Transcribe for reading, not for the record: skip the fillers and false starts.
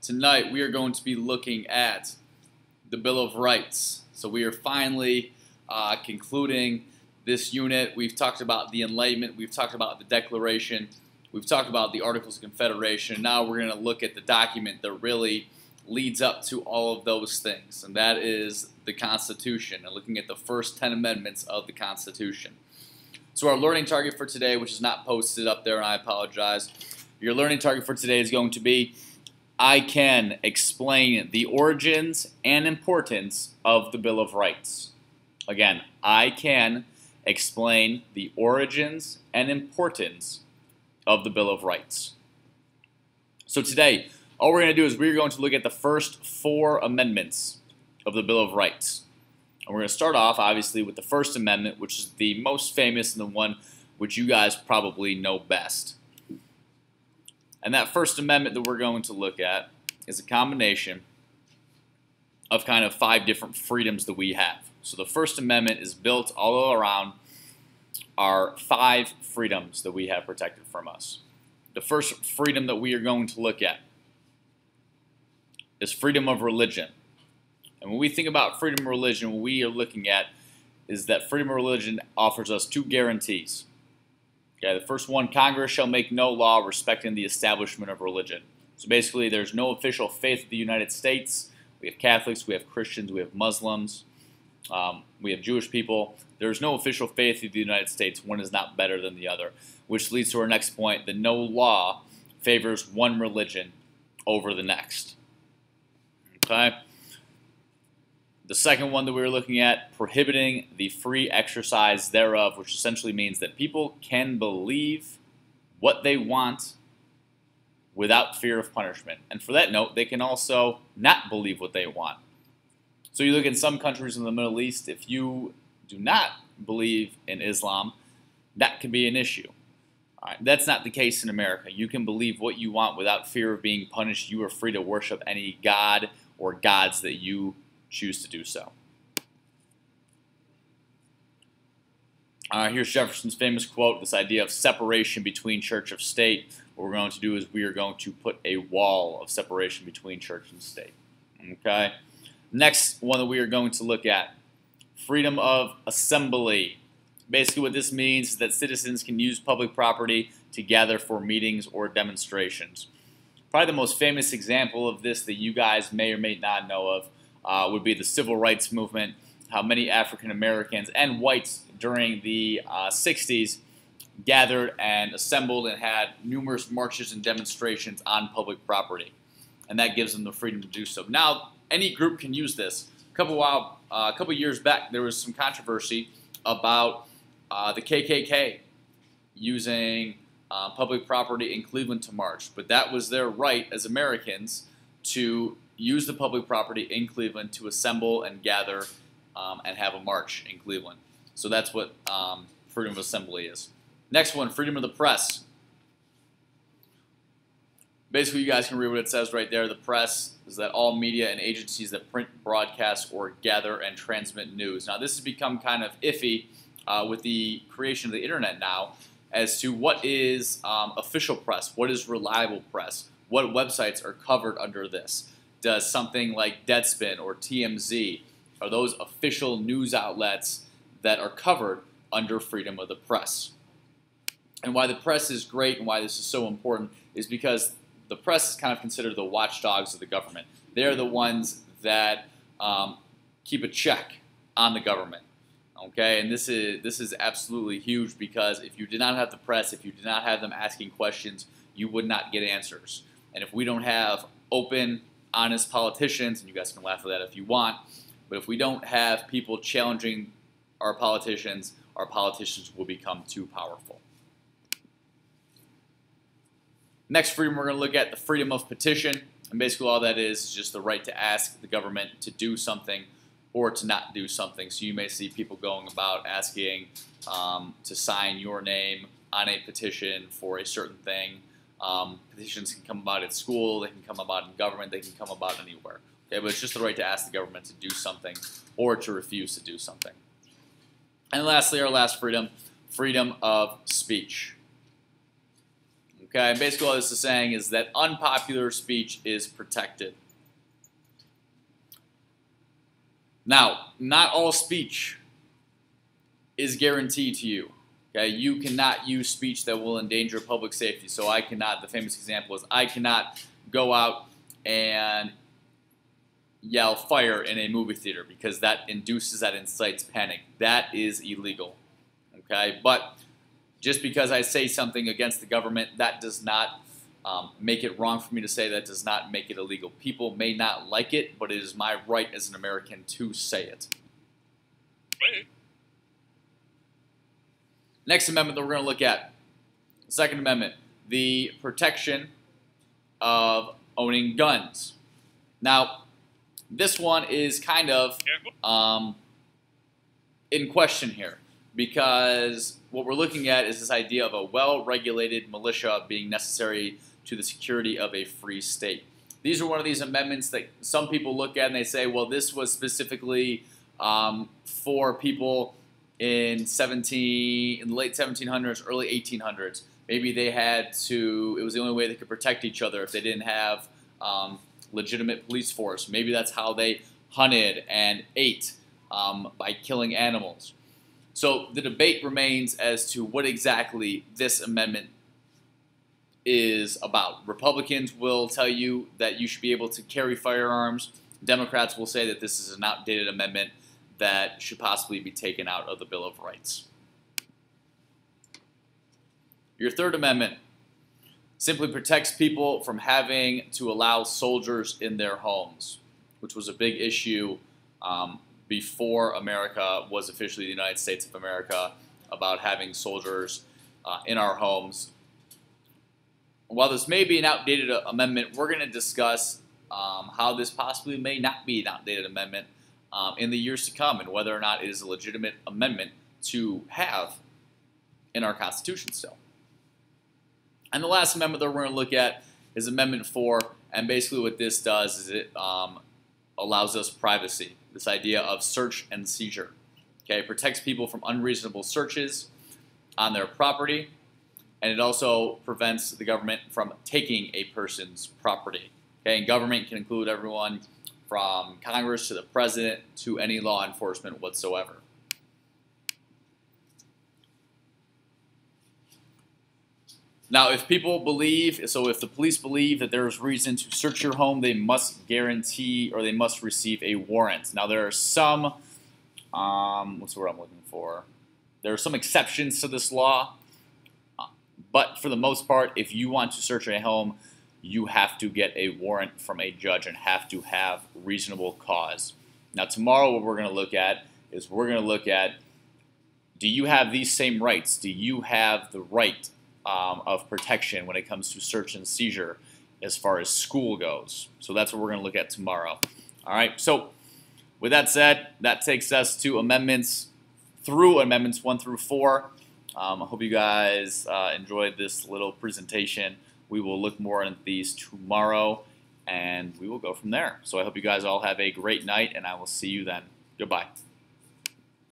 Tonight we are going to be looking at the Bill of Rights. So we are finally concluding this unit. We've talked about the Enlightenment, we've talked about the Declaration, we've talked about the Articles of Confederation. Now we're going to look at the document that really leads up to all of those things, and that is the Constitution, and looking at the first 10 amendments of the Constitution. So our learning target for today, which is not posted up there, and I apologize, your learning target for today is going to be, I can explain the origins and importance of the Bill of Rights. Again, I can explain the origins and importance of the Bill of Rights. So today, all we're going to do is we're going to look at the first 4 amendments of the Bill of Rights. And we're going to start off, obviously, with the First Amendment, which is the most famous and the one which you guys probably know best. And that First Amendment that we're going to look at is a combination of kind of 5 different freedoms that we have. So the First Amendment is built all around our 5 freedoms that we have protected from us. The first freedom that we are going to look at is freedom of religion. And when we think about freedom of religion, what we are looking at is that freedom of religion offers us 2 guarantees. Okay, the first one, Congress shall make no law respecting the establishment of religion. So basically, there's no official faith of the United States. We have Catholics, we have Christians, we have Muslims, we have Jewish people. There's no official faith of the United States. One is not better than the other, which leads to our next point, that no law favors one religion over the next. Okay? The second one that we were looking at, prohibiting the free exercise thereof, which essentially means that people can believe what they want without fear of punishment. And for that note, they can also not believe what they want. So you look in some countries in the Middle East, if you do not believe in Islam, that could be an issue. All right, that's not the case in America. You can believe what you want without fear of being punished. You are free to worship any god or gods that you choose to do so. Here's Jefferson's famous quote, this idea of separation between church and state. What we're going to do is we are going to put a wall of separation between church and state. Okay? Next one that we are going to look at, freedom of assembly. Basically what this means is that citizens can use public property to gather for meetings or demonstrations. Probably the most famous example of this that you guys may or may not know of would be the Civil Rights Movement, how many African Americans and whites during the 60s gathered and assembled and had numerous marches and demonstrations on public property. And that gives them the freedom to do so. Now, any group can use this. A couple years back, there was some controversy about the KKK using public property in Cleveland to march. But that was their right as Americans to use the public property in Cleveland to assemble and gather and have a march in Cleveland. So that's what freedom of assembly is. Next one, freedom of the press. Basically, you guys can read what it says right there. The press is that all media and agencies that print, broadcast, or gather and transmit news. Now, this has become kind of iffy with the creation of the internet now as to what is official press, what is reliable press, what websites are covered under this. Does something like Deadspin or TMZ, are those official news outlets that are covered under freedom of the press? And why the press is great and why this is so important is because the press is kind of considered the watchdogs of the government. They're the ones that keep a check on the government. Okay, and this is absolutely huge, because if you did not have the press, if you did not have them asking questions, you would not get answers. And if we don't have open, honest politicians, and you guys can laugh at that if you want, but if we don't have people challenging our politicians will become too powerful. Next freedom we're going to look at, the freedom of petition. And basically all that is just the right to ask the government to do something or to not do something. So you may see people going about asking to sign your name on a petition for a certain thing. Petitions can come about at school, they can come about in government, they can come about anywhere. Okay, but it's just the right to ask the government to do something or to refuse to do something. And lastly, our last freedom, freedom of speech. Okay, and basically all this is saying is that unpopular speech is protected. Now, not all speech is guaranteed to you. Okay, you cannot use speech that will endanger public safety. So I cannot, the famous example is I cannot go out and yell fire in a movie theater because that incites panic. That is illegal. Okay, but just because I say something against the government, that does not make it wrong for me to say. That does not make it illegal. People may not like it, but it is my right as an American to say it. Next amendment that we're going to look at, the Second Amendment, the protection of owning guns. Now, this one is kind of in question here because what we're looking at is this idea of a well-regulated militia being necessary to the security of a free state. These are one of these amendments that some people look at and they say, well, this was specifically for people in the late 1700s, early 1800s. Maybe they had to, it was the only way they could protect each other if they didn't have legitimate police force. Maybe that's how they hunted and ate by killing animals. So the debate remains as to what exactly this amendment is about. Republicans will tell you that you should be able to carry firearms. Democrats will say that this is an outdated amendment that should possibly be taken out of the Bill of Rights. Your Third Amendment simply protects people from having to allow soldiers in their homes, which was a big issue before America was officially the United States of America, about having soldiers in our homes. While this may be an outdated amendment, we're going to discuss how this possibly may not be an outdated amendment in the years to come, and whether or not it is a legitimate amendment to have in our Constitution still. And the last amendment that we're going to look at is Amendment 4, and basically what this does is it allows us privacy, this idea of search and seizure. Okay, it protects people from unreasonable searches on their property, and it also prevents the government from taking a person's property. Okay, and government can include everyone from Congress to the president to any law enforcement whatsoever. Now, if people believe, so if the police believe that there is reason to search your home, they must guarantee or they must receive a warrant. Now, there are some, what's the word I'm looking for? There are some exceptions to this law, but for the most part, if you want to search a home, you have to get a warrant from a judge and have to have reasonable cause. Now, tomorrow what we're going to look at is we're going to look at, do you have these same rights? Do you have the right of protection when it comes to search and seizure as far as school goes? So that's what we're going to look at tomorrow. All right, so with that said, that takes us to Amendments 1 through 4. I hope you guys enjoyed this little presentation. We will look more at these tomorrow, and we will go from there. So I hope you guys all have a great night, and I will see you then. Goodbye.